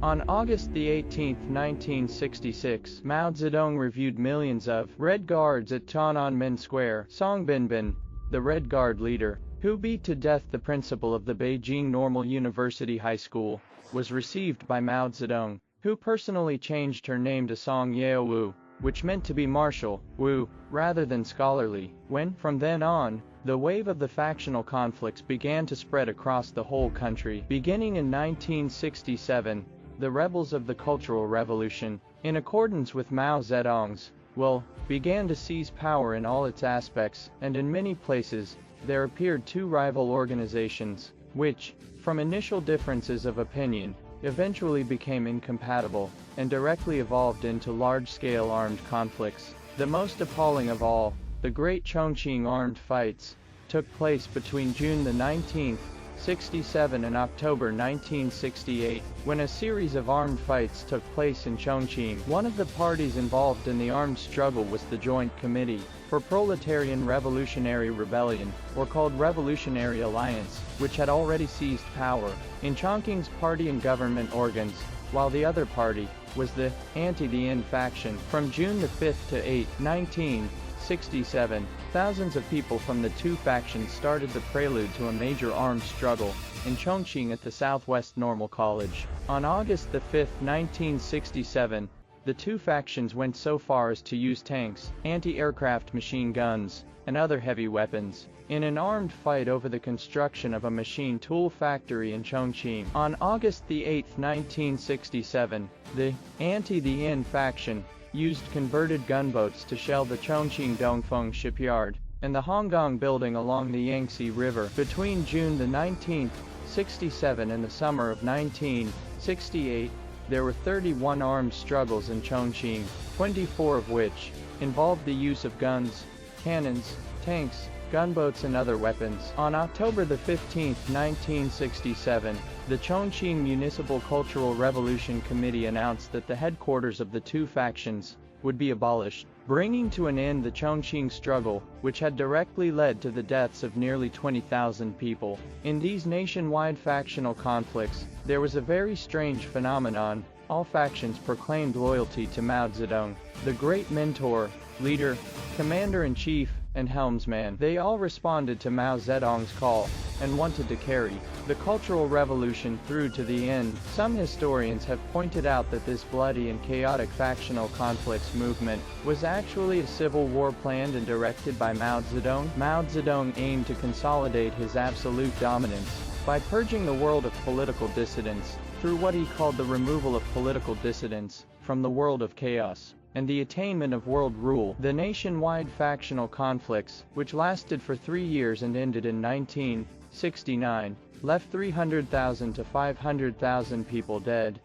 On August 18, 1966, Mao Zedong reviewed millions of Red Guards at Tiananmen Square. Song Binbin, the Red Guard leader, who beat to death the principal of the Beijing Normal University High School, was received by Mao Zedong, who personally changed her name to Song Yaowu, which meant to be martial, Wu, rather than scholarly. When, from then on, the wave of the factional conflicts began to spread across the whole country. Beginning in 1967, the rebels of the Cultural Revolution, in accordance with Mao Zedong's will, began to seize power in all its aspects, and in many places, there appeared two rival organizations, which, from initial differences of opinion, eventually became incompatible, and directly evolved into large-scale armed conflicts. The most appalling of all, the Great Chongqing armed fights, took place between June 19, 1967 and October 1968, when a series of armed fights took place in Chongqing. One of the parties involved in the armed struggle was the Joint Committee for Proletarian Revolutionary Rebellion, or called Revolutionary Alliance, which had already seized power in Chongqing's party and government organs, while the other party was the Anti-the-Yin faction. From June 5 to 8, 1967, thousands of people from the two factions started the prelude to a major armed struggle in Chongqing at the Southwest Normal College. On August 5, 1967, the two factions went so far as to use tanks, anti-aircraft machine guns, and other heavy weapons in an armed fight over the construction of a machine tool factory in Chongqing. On August 8, 1967, the Anti-the-Yin faction used converted gunboats to shell the Chongqing Dongfeng shipyard and the Honggong building along the Yangtze River. Between June 19, 1967 and the summer of 1968, there were 31 armed struggles in Chongqing, 24 of which involved the use of guns, cannons, tanks, gunboats and other weapons. On October 15, 1967, the Chongqing Municipal Cultural Revolution Committee announced that the headquarters of the two factions would be abolished, bringing to an end the Chongqing struggle, which had directly led to the deaths of nearly 20,000 people. In these nationwide factional conflicts, there was a very strange phenomenon. All factions proclaimed loyalty to Mao Zedong, the great mentor, leader, commander-in-chief, and helmsman. They all responded to Mao Zedong's call and wanted to carry the Cultural Revolution through to the end. Some historians have pointed out that this bloody and chaotic factional conflicts movement was actually a civil war planned and directed by Mao Zedong. Mao Zedong aimed to consolidate his absolute dominance by purging the world of political dissidents through what he called the removal of political dissidents from the world of chaos and the attainment of world rule. The nationwide factional conflicts, which lasted for 3 years and ended in 1969, left 300,000 to 500,000 people dead,